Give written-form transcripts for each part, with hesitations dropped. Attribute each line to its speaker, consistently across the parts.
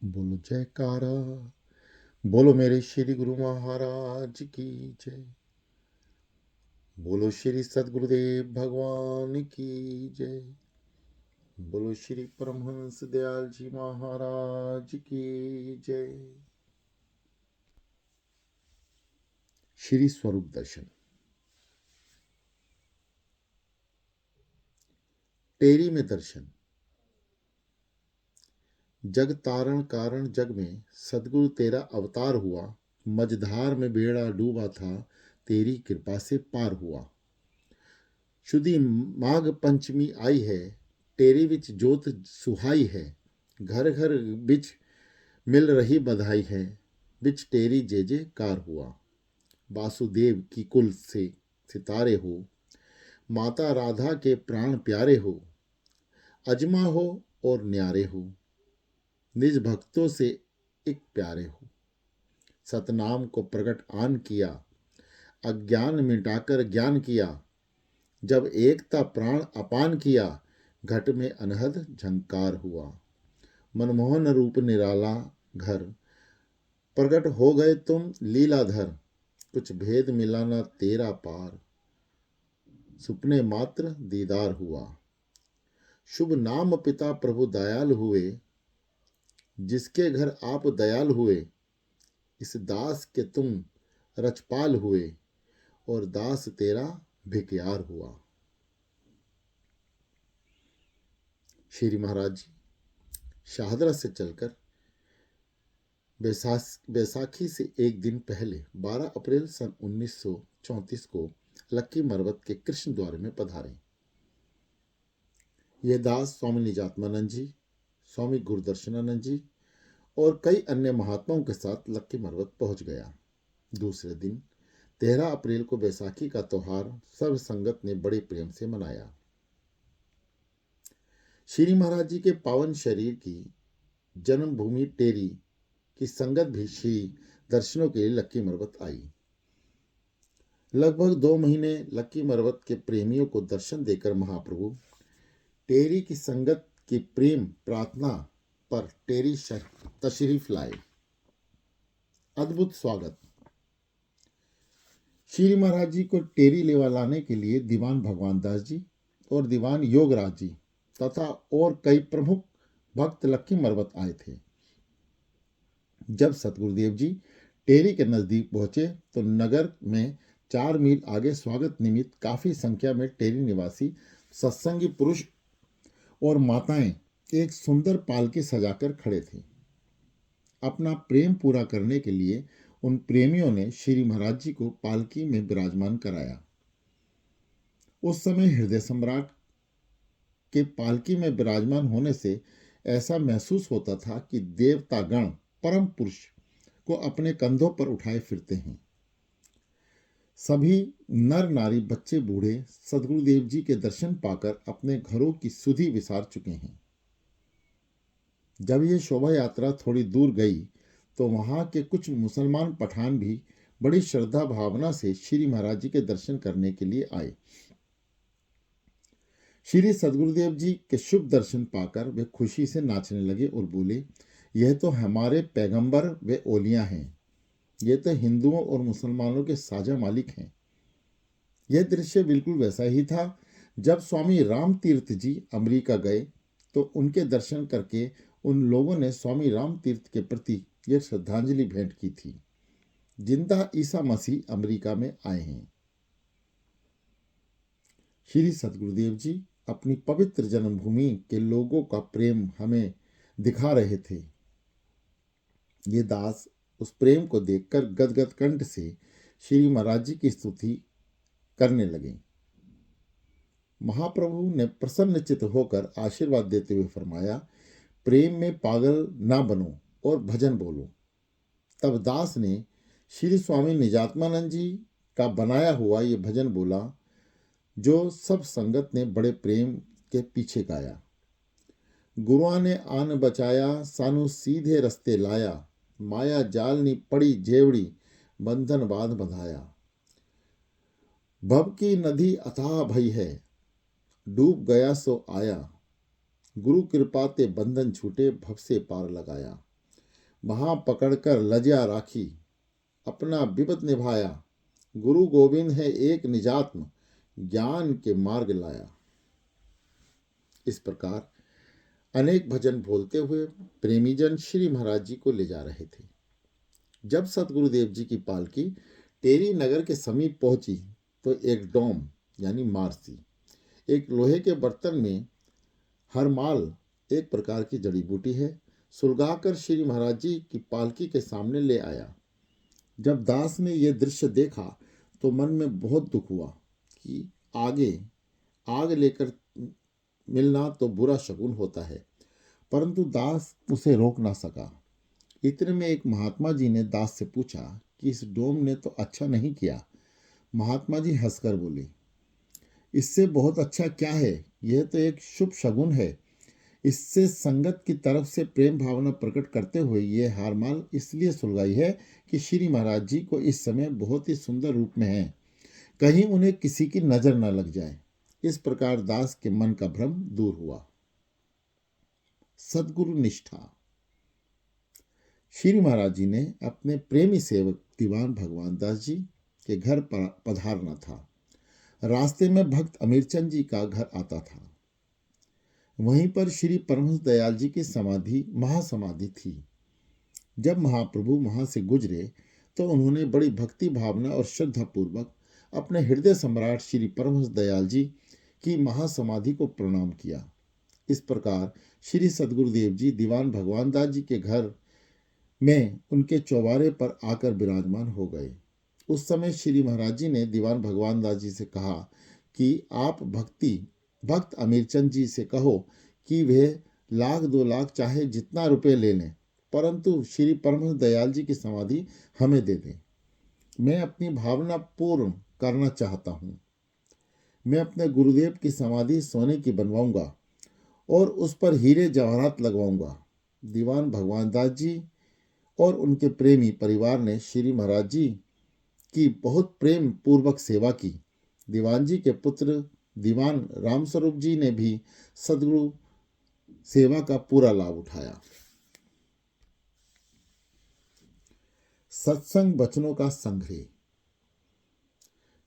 Speaker 1: बोलो जयकारा। बोलो मेरे श्री गुरु महाराज की जय। बोलो श्री सदगुरुदेव भगवान की जय। बोलो श्री परमहंस दयाल जी महाराज की जय। श्री स्वरूप दर्शन। टेरी में दर्शन। जग तारण कारण जग में सदगुरु तेरा अवतार हुआ। मझधार में बेड़ा डूबा था, तेरी कृपा से पार हुआ। शुद्धि माघ पंचमी आई है, टेरी विच जोत सुहाई है। घर घर बिच मिल रही बधाई है, बिच टेरी जे जे कार हुआ। वासुदेव की कुल से सितारे हो, माता राधा के प्राण प्यारे हो। अजमा हो और न्यारे हो, निज भक्तों से एक प्यारे हो। सतनाम को प्रकट आन किया, अज्ञान मिटाकर ज्ञान किया। जब एकता प्राण अपान किया, घट में अनहद झंकार हुआ। मनमोहन रूप निराला घर, प्रकट हो गए तुम लीलाधर। कुछ भेद मिलाना तेरा पार, सुपने मात्र दीदार हुआ। शुभ नाम पिता प्रभु दयाल हुए, जिसके घर आप दयाल हुए। इस दास के तुम रचपाल हुए, और दास तेरा भिकियार हुआ। श्री महाराज जी शाहदरा से चलकर बैसाखी से एक दिन पहले 12 अप्रैल सन 1934 को लक्की मरवत के कृष्ण द्वार में पधारे। यह दास स्वामी निजात्मानंद जी, स्वामी गुरुदर्शनानंद जी और कई अन्य महात्माओं के साथ लक्की मरवत पहुंच गया। दूसरे दिन 13 अप्रैल को बैसाखी का त्योहार सर्व संगत ने बड़े प्रेम से मनाया। श्री महाराज जी के पावन शरीर की जन्मभूमि टेरी की संगत भी श्री दर्शनों के लिए लक्की मरवत आई। लगभग 2 महीने लक्की मरवत के प्रेमियों को दर्शन देकर महाप्रभु टेरी की संगत की प्रेम प्रार्थना पर टेरी तशरीफ लाए। अद्भुत स्वागत। श्री महाराज जी को टेरी लेवा लाने के लिए दीवान भगवान दास जी और दीवान योगराज जी तथा और कई प्रमुख भक्त लक्की मरवत आए थे। जब सतगुरुदेव जी टेरी के नजदीक पहुंचे तो नगर में 4 मील आगे स्वागत निमित्त काफी संख्या में टेरी निवासी सत्संगी पुरुष और माताएं एक सुंदर पालकी सजाकर खड़े थे। अपना प्रेम पूरा करने के लिए उन प्रेमियों ने श्री महाराज जी को पालकी में विराजमान कराया। उस समय हृदय सम्राट के पालकी में विराजमान होने से ऐसा महसूस होता था कि देवतागण परम पुरुष को अपने कंधों पर उठाए फिरते हैं। सभी नर नारी बच्चे बूढ़े सदगुरुदेव जी के दर्शन पाकर अपने घरों की सुधि विसार चुके हैं। जब ये शोभा यात्रा थोड़ी दूर गई तो वहां के कुछ मुसलमान पठान भी बड़ी श्रद्धा भावना से श्री महाराज जी के दर्शन करने के लिए आए। श्री सदगुरुदेव जी के शुभ दर्शन पाकर वे खुशी से नाचने लगे और बोले, यह तो हमारे पैगंबर व ओलियां हैं। ये तो हिंदुओं और मुसलमानों के साझा मालिक हैं। यह दृश्य बिल्कुल वैसा ही था जब स्वामी राम तीर्थ जी अमेरिका गए तो उनके दर्शन करके उन लोगों ने स्वामी राम तीर्थ के प्रति यह श्रद्धांजलि भेंट की थी। जिंदा ईसा मसीह अमेरिका में आए हैं। श्री सदगुरुदेव जी अपनी पवित्र जन्मभूमि के लोगों का प्रेम हमें दिखा रहे थे। ये दास उस प्रेम को देखकर गदगद कंठ से श्री महाराज जी की स्तुति करने लगे। महाप्रभु ने प्रसन्नचित्त होकर आशीर्वाद देते हुए फरमाया, प्रेम में पागल ना बनो और भजन बोलो। तब दास ने श्री स्वामी निजात्मानंद जी का बनाया हुआ ये भजन बोला, जो सब संगत ने बड़े प्रेम के पीछे गाया। गुरुआ ने आन बचाया, सानू सीधे रस्ते लाया। माया जाल नी पड़ी जेवड़ी, बंधन बांध बंधाया। भव की नदी अथाह भई है, डूब गया सो आया। गुरु कृपा ते बंधन छूटे, भव से पार लगाया। वहां पकड़कर लज्या राखी, अपना विपद निभाया। गुरु गोविंद है एक निजात्म, ज्ञान के मार्ग लाया। इस प्रकार अनेक भजन बोलते हुए प्रेमीजन श्री महाराज जी को ले जा रहे थे। जब सतगुरुदेव जी की पालकी टेरी नगर के समीप पहुंची तो एक डोम यानी मारसी, एक लोहे के बर्तन में हरमाल, एक प्रकार की जड़ी बूटी है, सुलगाकर श्री महाराज जी की पालकी के सामने ले आया। जब दास ने यह दृश्य देखा तो मन में बहुत दुख हुआ कि आगे आग लेकर मिलना तो बुरा शगुन होता है, परंतु दास उसे रोक ना सका। इतने में एक महात्मा जी ने दास से पूछा कि इस डोम ने तो अच्छा नहीं किया। महात्मा जी हंसकर बोले, इससे बहुत अच्छा क्या है, यह तो एक शुभ शगुन है। इससे संगत की तरफ से प्रेम भावना प्रकट करते हुए ये हारमाल इसलिए सुलगाई है कि श्री महाराज जी को इस समय बहुत ही सुंदर रूप में है, कहीं उन्हें किसी की नजर न लग जाए। इस प्रकार दास के मन का भ्रम दूर हुआ। सद्गुरु निष्ठा। श्री महाराज जी ने अपने प्रेमी सेवक दीवान भगवान दास जी के घर पधारना था। रास्ते में भक्त अमीरचंद जी का घर आता था। वहीं पर श्री परमहंस दयाल जी की समाधि महासमाधि थी। जब महाप्रभु वहां से गुजरे तो उन्होंने बड़ी भक्ति भावना और श्रद्धा पूर्वक अपने हृदय सम्राट श्री परमहंस दयाल जी की महासमाधि को प्रणाम किया। इस प्रकार श्री सद्गुरुदेव जी दीवान भगवान दास जी के घर में उनके चौबारे पर आकर विराजमान हो गए। उस समय श्री महाराज जी ने दीवान भगवान दास जी से कहा कि आप भक्त अमीरचंद जी से कहो कि वे 1,00,000-2,00,000 चाहे जितना रुपए ले लें, परंतु श्री परमहंस दयाल जी की समाधि हमें दे दें। मैं अपनी भावना पूर्ण करना चाहता हूँ। मैं अपने गुरुदेव की समाधि सोने की बनवाऊंगा और उस पर हीरे जवाहरात लगवाऊंगा। दीवान भगवान दास जी और उनके प्रेमी परिवार ने श्री महाराज जी की बहुत प्रेम पूर्वक सेवा की। दीवान जी के पुत्र दीवान रामस्वरूप जी ने भी सद्गुरु सेवा का पूरा लाभ उठाया। सत्संग वचनों का संग्रह।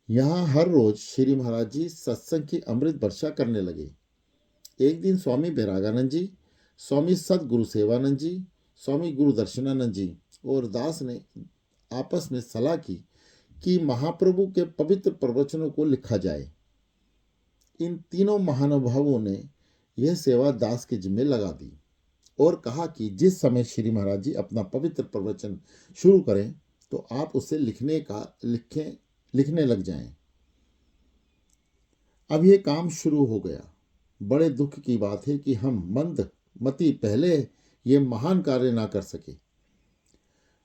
Speaker 1: यहाँ हर रोज श्री महाराज जी सत्संग की अमृत वर्षा करने लगे। एक दिन स्वामी बैरागानंद जी, स्वामी सदगुरु सेवानंद जी, स्वामी गुरु दर्शनानंद जी और दास ने आपस में सलाह की कि महाप्रभु के पवित्र प्रवचनों को लिखा जाए। इन तीनों महानुभावों ने यह सेवा दास के जिम्मे लगा दी और कहा कि जिस समय श्री महाराज जी अपना पवित्र प्रवचन शुरू करें तो आप उसे लिखने लग जाएं। अब यह काम शुरू हो गया। बड़े दुख की बात है कि हम मंद मती पहले ये महान कार्य ना कर सके।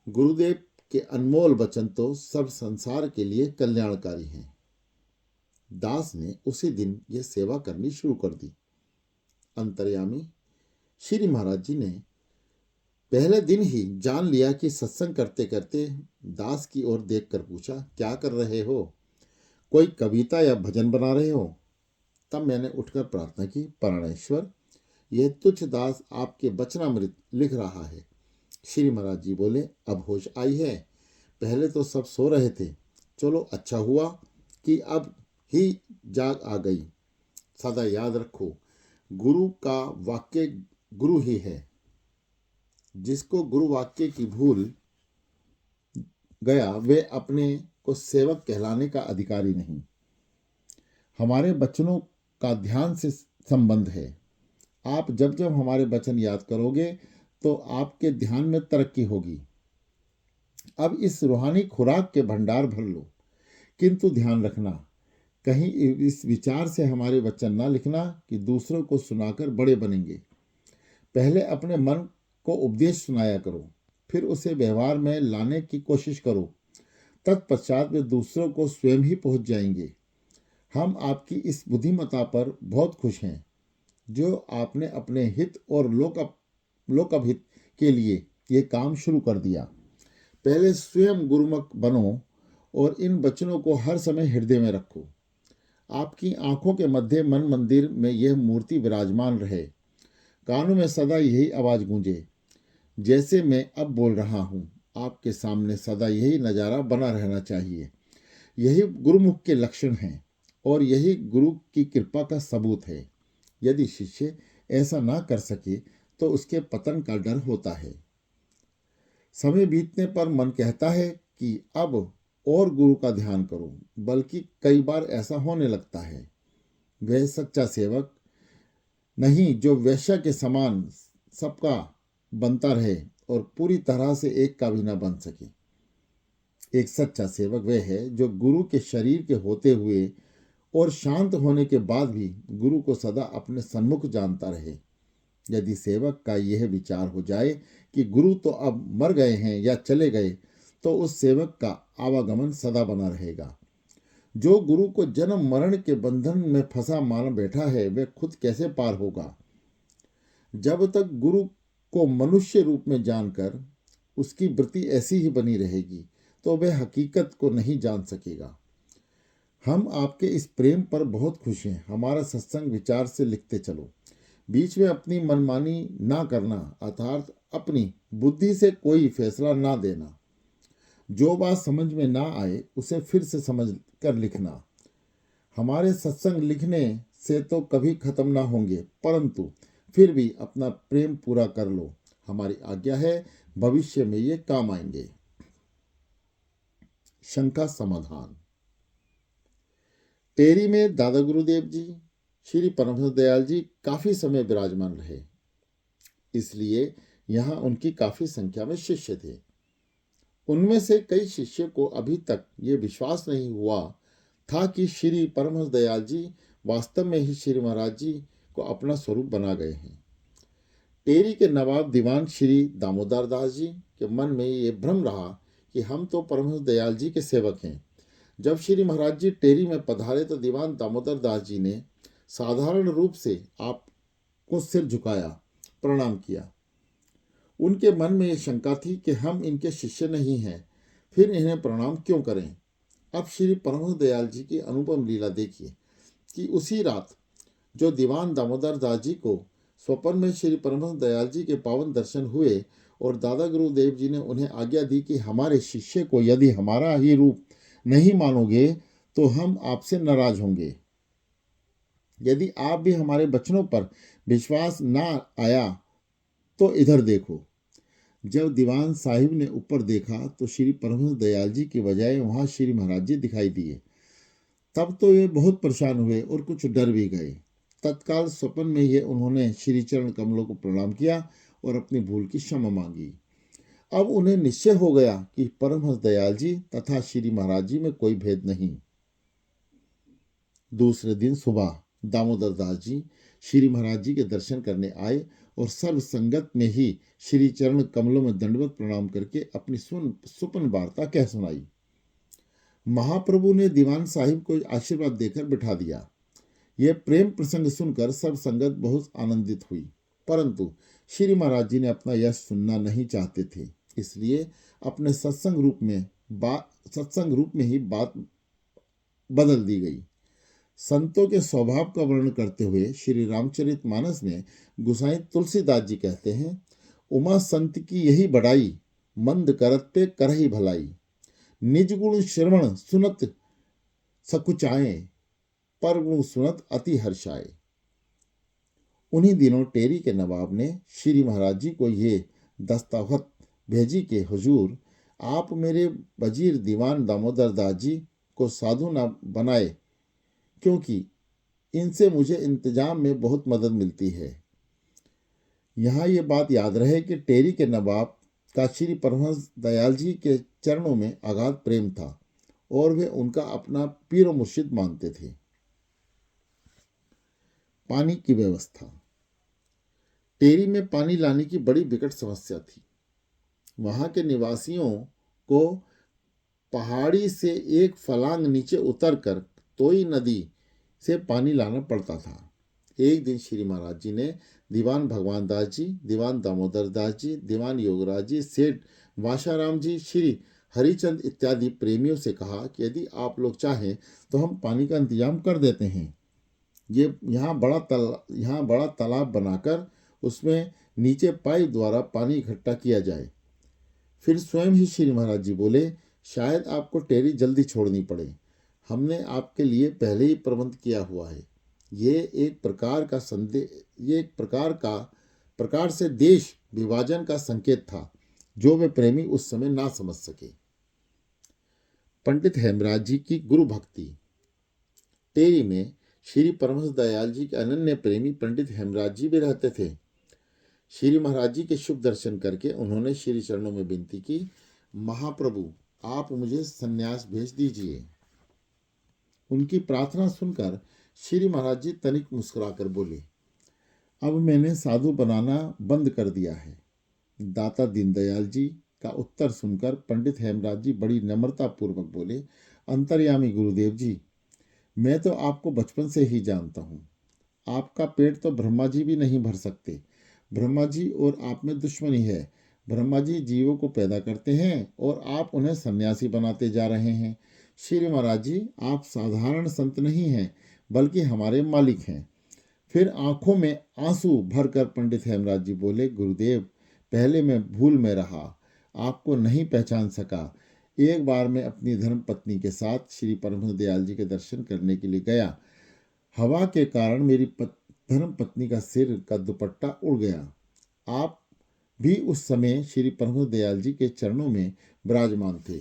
Speaker 1: गुरुदेव के अनमोल वचन तो सब संसार के लिए कल्याणकारी हैं। दास ने उसी दिन यह सेवा करनी शुरू कर दी। अंतर्यामी श्री महाराज जी ने पहले दिन ही जान लिया कि सत्संग करते करते दास की ओर देखकर पूछा, क्या कर रहे हो? कोई कविता या भजन बना रहे हो? तब मैंने उठकर प्रार्थना की, प्राणेश्वर, यह तुच्छ दास आपके वचनामृत लिख रहा है। श्री महाराज जी बोले, अब होश आई है, पहले तो सब सो रहे थे। चलो अच्छा हुआ कि अब ही जाग आ गई। सदा याद रखो, गुरु का वाक्य गुरु ही है। जिसको गुरु वाक्य की भूल गया वे अपने को सेवक कहलाने का अधिकारी नहीं। हमारे वचनों का ध्यान से संबंध है। आप जब जब हमारे वचन याद करोगे तो आपके ध्यान में तरक्की होगी। अब इस रूहानी खुराक के भंडार भर लो, किंतु ध्यान रखना कहीं इस विचार से हमारे वचन ना लिखना कि दूसरों को सुनाकर बड़े बनेंगे। पहले अपने मन को उपदेश सुनाया करो, फिर उसे व्यवहार में लाने की कोशिश करो। तत्पश्चात वे दूसरों को स्वयं ही पहुंच जाएंगे। हम आपकी इस बुद्धिमत्ता पर बहुत खुश हैं जो आपने अपने हित और लोकहित के लिए ये काम शुरू कर दिया। पहले स्वयं गुरुमुख बनो और इन वचनों को हर समय हृदय में रखो। आपकी आंखों के मध्य मन मंदिर में यह मूर्ति विराजमान रहे। कानों में सदा यही आवाज गूंजे, जैसे मैं अब बोल रहा हूँ, आपके सामने सदा यही नज़ारा बना रहना चाहिए। यही गुरुमुख के लक्षण हैं और यही गुरु की कृपा का सबूत है। यदि शिष्य ऐसा ना कर सके तो उसके पतन का डर होता है। समय बीतने पर मन कहता है कि अब और गुरु का ध्यान करो, बल्कि कई बार ऐसा होने लगता है। वह सच्चा सेवक नहीं जो वेश्या के समान सबका बनता रहे और पूरी तरह से एक का भी ना बन सके। एक सच्चा सेवक वह है जो गुरु के शरीर के होते हुए और शांत होने के बाद भी गुरु को सदा अपने सन्मुख जानता रहे। यदि सेवक का यह विचार हो जाए कि गुरु तो अब मर गए हैं या चले गए, तो उस सेवक का आवागमन सदा बना रहेगा। जो गुरु को जन्म मरण के बंधन में फंसा मान बैठा है, वह खुद कैसे पार होगा। जब तक गुरु को मनुष्य रूप में जानकर उसकी वृत्ति ऐसी ही बनी रहेगी, तो वह हकीकत को नहीं जान सकेगा। हम आपके इस प्रेम पर बहुत खुश हैं। हमारा सत्संग विचार से लिखते चलो। बीच में अपनी मनमानी ना करना, अर्थात अपनी बुद्धि से कोई फैसला ना देना। जो बात समझ में ना आए उसे फिर से समझ कर लिखना। हमारे सत्संग लिखने से तो कभी खत्म ना होंगे, परंतु फिर भी अपना प्रेम पूरा कर लो। हमारी आज्ञा है, भविष्य में ये काम आएंगे। शंका समाधान। टेरी में दादा गुरुदेव जी श्री परमहंस दयाल जी काफी समय विराजमान रहे, इसलिए यहाँ उनकी काफी संख्या में शिष्य थे। उनमें से कई शिष्य को अभी तक ये विश्वास नहीं हुआ था कि श्री परमहंस दयाल जी वास्तव में ही श्री महाराज जी को अपना स्वरूप बना गए हैं। टेरी के नवाब दीवान श्री दामोदर दास जी के मन में ये भ्रम रहा कि हम तो परमहंस दयाल जी के सेवक हैं। जब श्री महाराज जी टेरी में पधारे तो दीवान दामोदर दास जी ने साधारण रूप से आपको सिर झुकाया, प्रणाम किया। उनके मन में यह शंका थी कि हम इनके शिष्य नहीं हैं, फिर इन्हें प्रणाम क्यों करें। अब श्री परमहंस दयाल जी की अनुपम लीला देखिए कि उसी रात जो दीवान दामोदर दास जी को स्वप्न में श्री परमहंस दयाल जी के पावन दर्शन हुए और दादा गुरुदेव जी ने उन्हें आज्ञा दी कि हमारे शिष्य को यदि हमारा ही रूप नहीं मानोगे तो हम आपसे नाराज होंगे। यदि आप भी हमारे वचनों पर विश्वास ना आया तो इधर देखो। जब दीवान साहिब ने ऊपर देखा तो श्री परमहंस दयाल जी की बजाय वहां श्री महाराज जी दिखाई दिए। तब तो ये बहुत परेशान हुए और कुछ डर भी गए। तत्काल स्वप्न में ही उन्होंने श्री चरण कमलों को प्रणाम किया और अपनी भूल की क्षमा मांगी। अब उन्हें निश्चय हो गया कि परमहंस दयाल जी तथा श्री महाराज जी में कोई भेद नहीं। दूसरे दिन सुबह दामोदर दास जी श्री महाराज जी के दर्शन करने आए और सर्व संगत में ही श्री चरण कमलों में दंडवत प्रणाम करके अपनी सुपन वार्ता कह सुनाई। महाप्रभु ने दीवान साहिब को आशीर्वाद देकर बिठा दिया। यह प्रेम प्रसंग सुनकर सब संगत बहुत आनंदित हुई, परंतु श्री महाराज जी ने अपना यश सुनना नहीं चाहते थे, इसलिए अपने सत्संग रूप में ही बात बदल दी गई। संतों के स्वभाव का वर्णन करते हुए श्री रामचरितमानस में गोसाई तुलसीदास जी कहते हैं, उमा संत की यही बड़ाई, मंद करते करही भलाई। निज गुण श्रवण सुनत सकुचाए, पर गुण सुनत अति हर्षाए। उन्हीं दिनों टेरी के नवाब ने श्री महाराज जी को ये दस्तावत भेजी कि हुजूर, आप मेरे वजीर दीवान दामोदर दास जी को साधु न बनाए, क्योंकि इनसे मुझे इंतजाम में बहुत मदद मिलती है। यहाँ ये बात याद रहे कि टेरी के नवाब का श्री परमहंस दयाल जी के चरणों में अगाध प्रेम था और वे उनका अपना पीर और मुर्शिद मानते थे। पानी की व्यवस्था। टेरी में पानी लाने की बड़ी विकट समस्या थी। वहां के निवासियों को पहाड़ी से एक फलांग नीचे उतरकर तोई नदी से पानी लाना पड़ता था। एक दिन श्री महाराज जी ने दीवान भगवान दास जी, दीवान दामोदर दास जी, दीवान योगराज जी, सेठ वाशाराम जी, श्री हरिचंद इत्यादि प्रेमियों से कहा कि यदि आप लोग चाहें तो हम पानी का इंतजाम कर देते हैं। यहाँ बड़ा तालाब बनाकर उसमें नीचे पाइप द्वारा पानी इकट्ठा किया जाए। फिर स्वयं ही श्री महाराज जी बोले, शायद आपको टेरी जल्दी छोड़नी पड़े, हमने आपके लिए पहले ही प्रबंध किया हुआ है। ये एक प्रकार से देश विभाजन का संकेत था, जो वे प्रेमी उस समय ना समझ सके। पंडित हेमराज जी की गुरु भक्ति। टेरी में श्री परमहंस दयाल जी के अनन्य प्रेमी पंडित हेमराज जी भी रहते थे। श्री महाराज जी के शुभ दर्शन करके उन्होंने श्री चरणों में विनती की, महाप्रभु आप मुझे संन्यास भेज दीजिए। उनकी प्रार्थना सुनकर श्री महाराज जी तनिक मुस्कुराकर बोले, अब मैंने साधु बनाना बंद कर दिया है। दाता दीनदयाल जी का उत्तर सुनकर पंडित हेमराज जी बड़ी नम्रता पूर्वक बोले, अंतर्यामी गुरुदेव जी, मैं तो आपको बचपन से ही जानता हूँ। आपका पेट तो ब्रह्मा जी भी नहीं भर सकते। ब्रह्मा जी और आप में दुश्मनी है। ब्रह्मा जी जीवों को पैदा करते हैं और आप उन्हें सन्यासी बनाते जा रहे हैं। श्री महाराज जी, आप साधारण संत नहीं हैं, बल्कि हमारे मालिक हैं। फिर आंखों में आंसू भरकर पंडित हेमराज जी बोले, गुरुदेव, पहले मैं भूल में रहा, आपको नहीं पहचान सका। एक बार मैं अपनी धर्म पत्नी के साथ श्री परमहंस दयाल जी के दर्शन करने के लिए गया। हवा के कारण मेरी धर्म पत्नी का सिर का दुपट्टा उड़ गया। आप भी उस समय श्री परमहंस दयाल जी के चरणों में विराजमान थे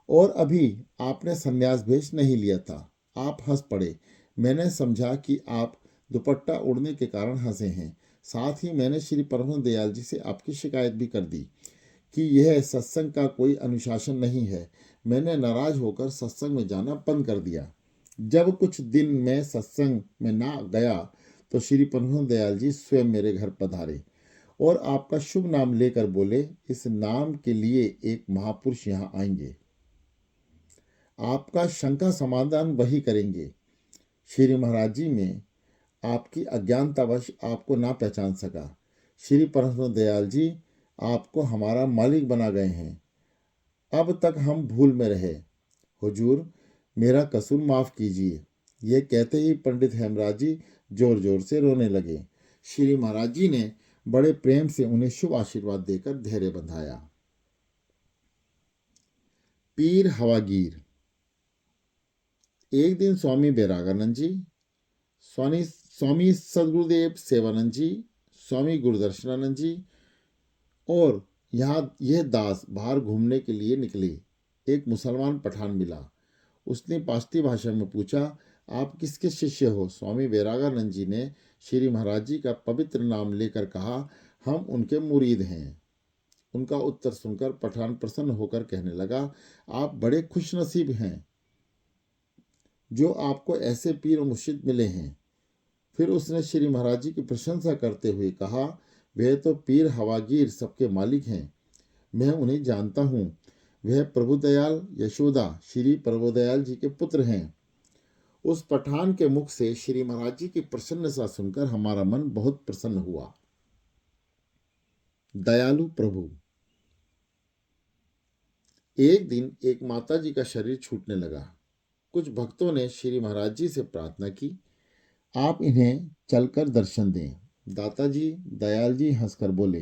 Speaker 1: और अभी आपने संन्यास भेष नहीं लिया था। आप हंस पड़े। मैंने समझा कि आप दुपट्टा उड़ने के कारण हंसे हैं। साथ ही मैंने श्री परमहंस दयाल जी से आपकी शिकायत भी कर दी कि यह सत्संग का कोई अनुशासन नहीं है। मैंने नाराज होकर सत्संग में जाना बंद कर दिया। जब कुछ दिन मैं सत्संग में ना गया तो श्री परमहंस दयाल जी स्वयं मेरे घर पधारे और आपका शुभ नाम लेकर बोले, इस नाम के लिए एक महापुरुष यहाँ आएंगे, आपका शंका समाधान वही करेंगे। श्री महाराज जी में आपकी अज्ञानतावश आपको ना पहचान सका। श्री परमहंस दयाल जी आपको हमारा मालिक बना गए हैं। अब तक हम भूल में रहे। हुजूर, मेरा कसूर माफ कीजिए। ये कहते ही पंडित हेमराज जी जोर जोर से रोने लगे। श्री महाराज जी ने बड़े प्रेम से उन्हें शुभ आशीर्वाद देकर धैर्य बंधाया। पीर हवागीर। एक दिन स्वामी बैरागानंद जी, स्वामी सदगुरुदेव सेवानंद जी, स्वामी गुरुदर्शनानंद जी और यह दास बाहर घूमने के लिए निकले। एक मुसलमान पठान मिला। उसने पाश्ती भाषा में पूछा, आप किसके शिष्य हो? स्वामी बैरागानंद जी ने श्री महाराज जी का पवित्र नाम लेकर कहा, हम उनके मुरीद हैं। उनका उत्तर सुनकर पठान प्रसन्न होकर कहने लगा, आप बड़े खुशनसीब हैं जो आपको ऐसे पीर और मुर्शिद मिले हैं। फिर उसने श्री महाराज जी की प्रशंसा करते हुए कहा, वे तो पीर हवागीर सबके मालिक हैं, मैं उन्हें जानता हूँ। वह प्रभुदयाल यशोदा श्री प्रभुदयाल जी के पुत्र हैं। उस पठान के मुख से श्री महाराज जी की प्रसन्नता सुनकर हमारा मन बहुत प्रसन्न हुआ। दयालु प्रभु। एक दिन एक माता जी का शरीर छूटने लगा। कुछ भक्तों ने श्री महाराज जी से प्रार्थना की, आप इन्हें चलकर दर्शन दें। दाता जी दयाल जी हंसकर बोले,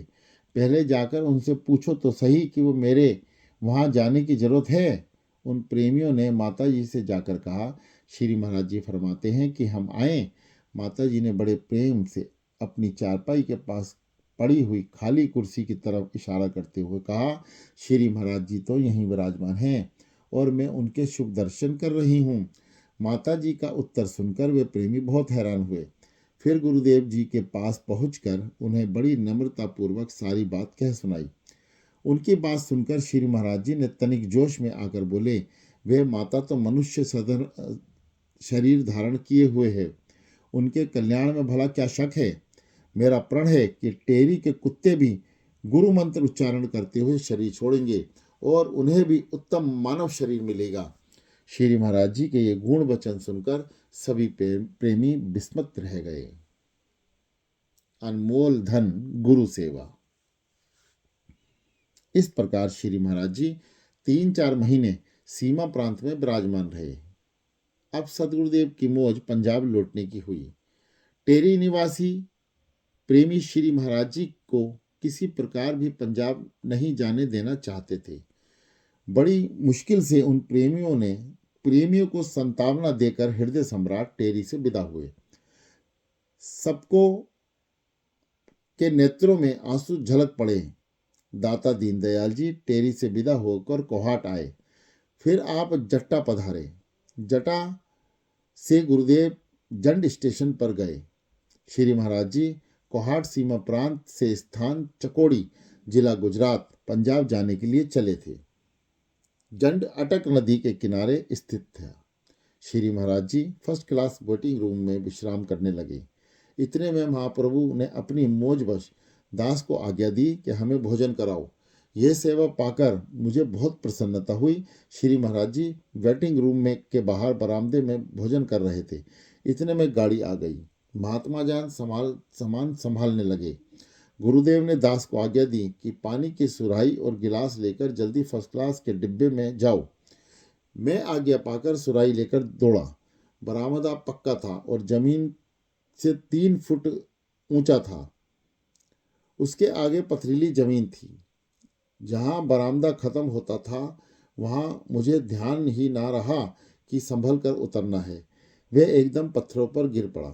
Speaker 1: पहले जाकर उनसे पूछो तो सही कि वो मेरे वहां जाने की जरूरत है। उन प्रेमियों ने माता जी से जाकर कहा, श्री महाराज जी फरमाते हैं कि हम आए। माता जी ने बड़े प्रेम से अपनी चारपाई के पास पड़ी हुई खाली कुर्सी की तरफ इशारा करते हुए कहा, श्री महाराज जी तो यहीं विराजमान हैं और मैं उनके शुभ दर्शन कर रही हूँ। माता जी का उत्तर सुनकर वे प्रेमी बहुत हैरान हुए। फिर गुरुदेव जी के पास पहुंचकर उन्हें बड़ी नम्रता पूर्वक सारी बात कह सुनाई। उनकी बात सुनकर श्री महाराज जी ने तनिक जोश में आकर बोले, वे माता तो मनुष्य सदन शरीर धारण किए हुए है, उनके कल्याण में भला क्या शक है। मेरा प्रण है कि टेरी के कुत्ते भी गुरु मंत्र उच्चारण करते हुए शरीर छोड़ेंगे और उन्हें भी उत्तम मानव शरीर मिलेगा। श्री महाराज जी के ये गुण वचन सुनकर सभी प्रेमी विस्मित रह गए। अनमोल धन गुरु सेवा। इस प्रकार श्री महाराज जी 3-4 महीने सीमा प्रांत में विराजमान रहे। अब सदगुरुदेव की मौज पंजाब लौटने की हुई। टेरी निवासी प्रेमी श्री महाराज जी को किसी प्रकार भी पंजाब नहीं जाने देना चाहते थे। बड़ी मुश्किल से उन प्रेमियों को संतावना देकर हृदय सम्राट टेरी से विदा हुए। सबको के नेत्रों में आंसू झलक पड़े। दाता दीनदयाल जी टेरी से विदा होकर कोहाट आए। फिर आप जट्टा पधारे। जटा से गुरुदेव जंड स्टेशन पर गए। श्री महाराज जी कोहाट सीमा प्रांत से स्थान चकोड़ी, जिला गुजरात, पंजाब जाने के लिए चले थे। जंड अटक नदी के किनारे स्थित था। श्री महाराज जी फर्स्ट क्लास वेटिंग रूम में विश्राम करने लगे। इतने में महाप्रभु ने अपनी मौजवश दास को आज्ञा दी कि हमें भोजन कराओ। यह सेवा पाकर मुझे बहुत प्रसन्नता हुई। श्री महाराज जी वेटिंग रूम में के बाहर बरामदे में भोजन कर रहे थे। इतने में गाड़ी आ गई। महात्मा जान सामान संभालने लगे। गुरुदेव ने दास को आज्ञा दी कि पानी की सुराही और गिलास लेकर जल्दी फर्स्ट क्लास के डिब्बे में जाओ। मैं आज्ञा पाकर सुराही लेकर दौड़ा। बरामदा पक्का था और जमीन से 3 फुट ऊंचा था। उसके आगे पथरीली जमीन थी। जहां बरामदा खत्म होता था वहां मुझे ध्यान ही ना रहा कि संभल कर उतरना है। वह एकदम पत्थरों पर गिर पड़ा।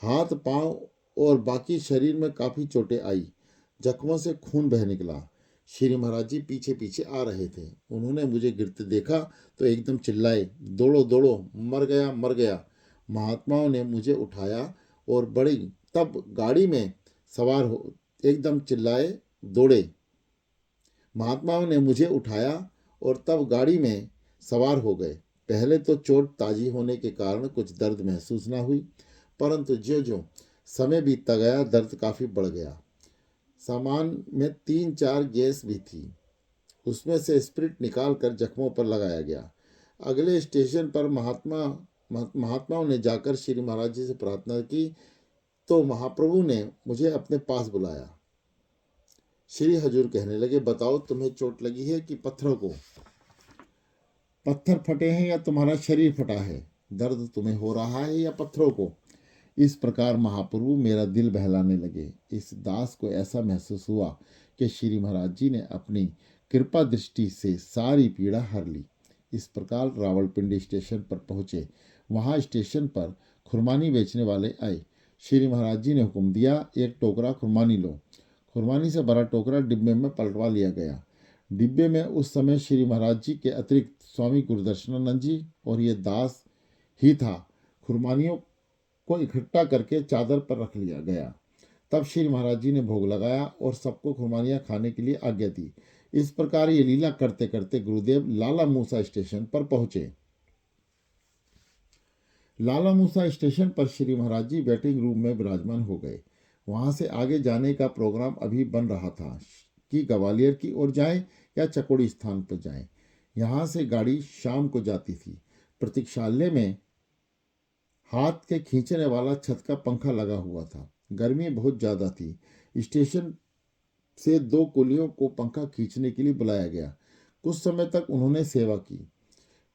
Speaker 1: हाथ पांव और बाकी शरीर में काफी चोटें आई। जख्मों से खून बह निकला। श्री महाराज जी पीछे पीछे आ रहे थे। उन्होंने मुझे गिरते देखा तो एकदम चिल्लाए, दौड़ो दौड़ो, मर गया मर गया। महात्माओं ने मुझे उठाया और बड़ी तब गाड़ी में सवार हो एकदम चिल्लाए दौड़े। महात्माओं ने मुझे उठाया और तब गाड़ी में सवार हो गए। पहले तो चोट ताजी होने के कारण कुछ दर्द महसूस ना हुई, परंतु ज्यों ज्यों समय बीतता गया दर्द काफी बढ़ गया। सामान में 3-4 गैस भी थी। उसमें से स्प्रिट निकाल कर जख्मों पर लगाया गया। अगले स्टेशन पर महात्माओं ने जाकर श्री महाराज जी से प्रार्थना की तो महाप्रभु ने मुझे अपने पास बुलाया। श्री हजूर कहने लगे, बताओ तुम्हें चोट लगी है कि पत्थरों को? पत्थर फटे हैं या तुम्हारा शरीर फटा है? दर्द तुम्हें हो रहा है या पत्थरों को? इस प्रकार महाप्रभु मेरा दिल बहलाने लगे। इस दास को ऐसा महसूस हुआ कि श्री महाराज जी ने अपनी कृपा दृष्टि से सारी पीड़ा हर ली। इस प्रकार रावलपिंडी स्टेशन पर पहुंचे। वहां स्टेशन पर खुरमानी बेचने वाले आए। श्री महाराज जी ने हुक्म दिया, एक टोकरा खुरमानी लो। खुरमानी से भरा टोकरा डिब्बे में पलटवा लिया गया। डिब्बे में उस समय श्री महाराज जी के अतिरिक्त स्वामी गुरुदर्शनानंद जी और ये दास ही था। खुरमानियों को इकट्ठा करके चादर पर रख लिया गया। तब श्री महाराज जी ने भोग लगाया और सबको खुरमानियाँ खाने के लिए आज्ञा दी। इस प्रकार ये लीला करते करते गुरुदेव लाला मूसा स्टेशन पर पहुंचे। लाला मूसा स्टेशन पर श्री महाराज जी वेटिंग रूम में विराजमान हो गए। वहां से आगे जाने का प्रोग्राम अभी बन रहा था कि ग्वालियर की ओर जाएं या चकोड़ी स्थान पर जाएं। यहाँ से गाड़ी शाम को जाती थी। प्रतीक्षालय में हाथ के खींचने वाला छत का पंखा लगा हुआ था। गर्मी बहुत ज़्यादा थी। स्टेशन से 2 कुलियों को पंखा खींचने के लिए बुलाया गया। कुछ समय तक उन्होंने सेवा की।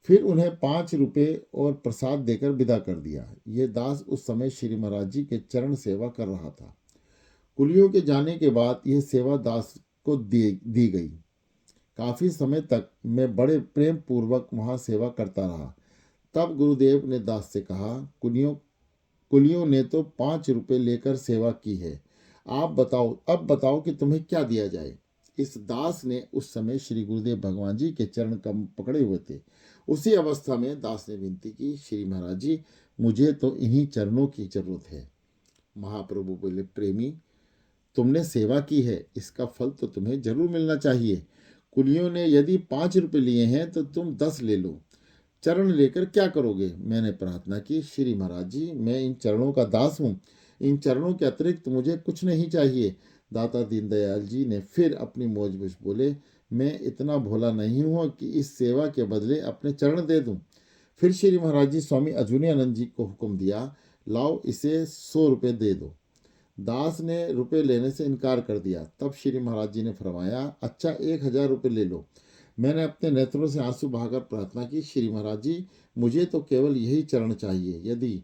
Speaker 1: फिर उन्हें 5 रुपये और प्रसाद देकर विदा कर दिया। ये दास उस समय श्री महाराज जी के चरण सेवा कर रहा था। कुलियों के जाने के बाद यह सेवा दास को दी गई। काफ़ी समय तक मैं बड़े प्रेम पूर्वक वहाँ सेवा करता रहा। तब गुरुदेव ने दास से कहा, कुलियों ने तो 5 रुपये लेकर सेवा की है, अब बताओ कि तुम्हें क्या दिया जाए। इस दास ने उस समय श्री गुरुदेव भगवान जी के चरण कम पकड़े हुए थे। उसी अवस्था में दास ने विनती की, श्री महाराज जी मुझे तो इन्हीं चरणों की जरूरत है। महाप्रभु बोले, प्रेमी तुमने सेवा की है, इसका फल तो तुम्हें जरूर मिलना चाहिए। कुलियों ने यदि 5 रुपये लिए हैं तो तुम 10 ले लो। चरण लेकर क्या करोगे? मैंने प्रार्थना की, श्री महाराज जी मैं इन चरणों का दास हूँ, इन चरणों के अतिरिक्त मुझे कुछ नहीं चाहिए। दाता दीनदयाल जी ने फिर अपनी मौजबूश बोले, मैं इतना भोला नहीं हूँ कि इस सेवा के बदले अपने चरण दे दूँ। फिर श्री महाराज जी स्वामी अजूनियानंद जी को हुक्म दिया, लाओ इसे 100 रुपये दे दो। दास ने रुपये लेने से इनकार कर दिया। तब श्री महाराज जी ने फरमाया, अच्छा 1000 रुपये ले लो। मैंने अपने नेत्रों से आंसू बहाकर प्रार्थना की, श्री महाराज जी मुझे तो केवल यही चरण चाहिए। यदि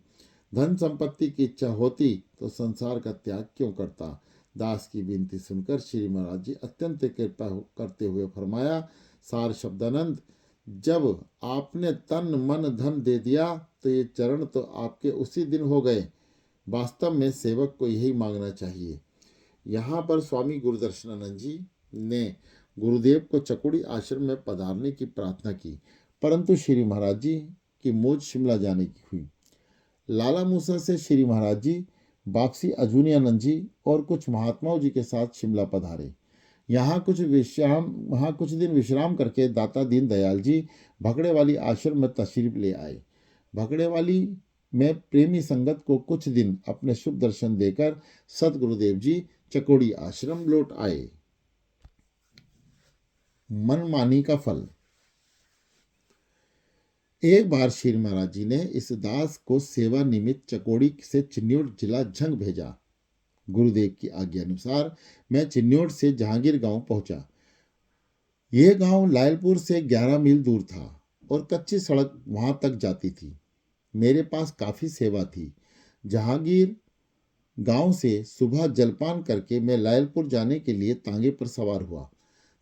Speaker 1: धन संपत्ति की इच्छा होती तो संसार का त्याग क्यों करता। दास की विनती सुनकर श्री महाराज जी अत्यंत कृपा करते हुए फरमाया, सार शब्दानंद, जब आपने तन मन धन दे दिया तो ये चरण तो आपके उसी दिन हो गए। वास्तव में सेवक को यही मांगना चाहिए। यहाँ पर स्वामी गुरुदर्शनानंद जी ने गुरुदेव को चकुड़ी आश्रम में पधारने की प्रार्थना की, परंतु श्री महाराज जी की मौज शिमला जाने की हुई। लाला मूसा से श्री महाराज जी वापसी अजूनियानंद जी और कुछ महात्माओं जी के साथ शिमला पधारे। यहाँ कुछ दिन विश्राम करके दाता दीन दयाल जी भगड़े वाली आश्रम में तशरीफ ले आए। भगड़े वाली में प्रेमी संगत को कुछ दिन अपने शुभ दर्शन देकर सदगुरुदेव जी चकोड़ी आश्रम लौट आए। मनमानी का फल। एक बार श्री महाराज जी ने इस दास को सेवा निमित्त चकोड़ी से चिन्नौट जिला झंग भेजा। गुरुदेव की आज्ञा अनुसार मैं चिन्नौट से जहांगीर गांव पहुंचा। यह गांव लायलपुर से 11 मील दूर था और कच्ची सड़क वहां तक जाती थी। मेरे पास काफी सेवा थी। जहांगीर गांव से सुबह जलपान करके मैं लायलपुर जाने के लिए तांगे पर सवार हुआ।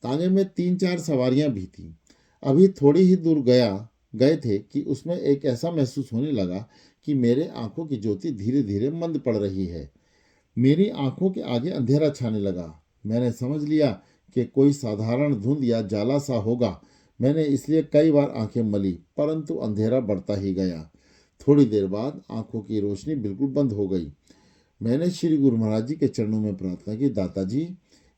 Speaker 1: तांगे में 3-4 सवारियां भी थीं। अभी थोड़ी ही दूर गए थे कि उसमें एक ऐसा महसूस होने लगा कि मेरे आंखों की ज्योति धीरे धीरे मंद पड़ रही है। मेरी आंखों के आगे अंधेरा छाने लगा। मैंने समझ लिया कि कोई साधारण धुंध या जाला सा होगा। मैंने इसलिए कई बार आंखें मली, परंतु अंधेरा बढ़ता ही गया। थोड़ी देर बाद आंखों की रोशनी बिल्कुल बंद हो गई। मैंने श्री गुरु महाराज जी के चरणों में प्रार्थना की, दाता जी,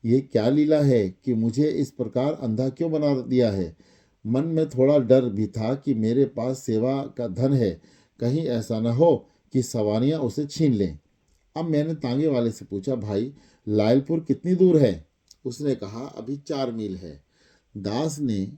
Speaker 1: ये क्या लीला है कि मुझे इस प्रकार अंधा क्यों बना दिया है। मन में थोड़ा डर भी था कि मेरे पास सेवा का धन है, कहीं ऐसा न हो कि सवारियां उसे छीन लें। अब मैंने तांगे वाले से पूछा, भाई लायलपुर कितनी दूर है। उसने कहा, अभी 4 मील है। दास ने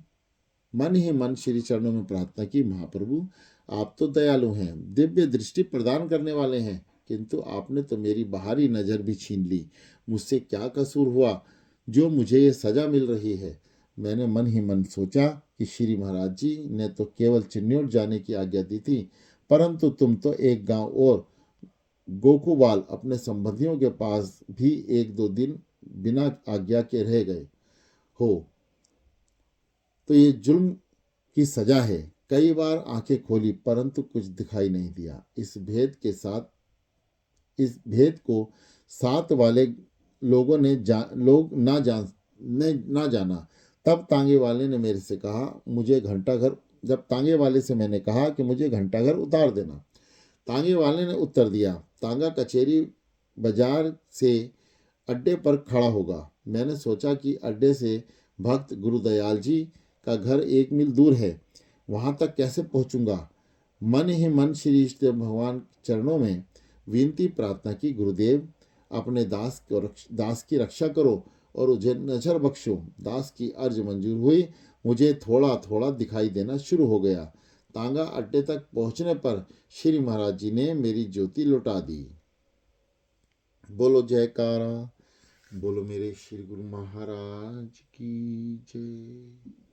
Speaker 1: मन ही मन श्री चरणों में प्रार्थना की, महाप्रभु, आप तो दयालु हैं, दिव्य दृष्टि प्रदान करने वाले हैं, किंतु आपने तो मेरी बाहरी नजर भी छीन ली। मुझसे क्या कसूर हुआ जो मुझे ये सजा मिल रही है। मैंने मन ही मन सोचा कि श्री महाराज जी ने तो केवल चिन्नौट जाने की आज्ञा दी थी, परंतु तुम तो एक गांव और गोकुबाल अपने संबंधियों के पास भी 1-2 दिन बिना आज्ञा के रह गए हो, तो ये जुल्म की सजा है। कई बार आंखें खोली परंतु कुछ दिखाई नहीं दिया। इस भेद को साथ वाले लोगों ने ना जाना। तब तांगे वाले ने मेरे से कहा, मुझे घंटाघर जब तांगे वाले से मैंने कहा कि मुझे घंटाघर उतार देना। तांगे वाले ने उत्तर दिया, तांगा कचेरी बाजार से अड्डे पर खड़ा होगा। मैंने सोचा कि अड्डे से भक्त गुरुदयाल जी का घर 1 मील दूर है, वहां तक कैसे पहुंचूंगा। मन ही मन श्री इष्ट भगवान चरणों में विनती प्रार्थना की, गुरुदेव, अपने दास की रक्षा करो और मुझे नजर बख्शो। दास की अर्ज मंजूर हुई। मुझे थोड़ा थोड़ा दिखाई देना शुरू हो गया। तांगा अड्डे तक पहुंचने पर श्री महाराज जी ने मेरी ज्योति लौटा दी। बोलो जयकारा, बोलो मेरे श्री गुरु महाराज की जय।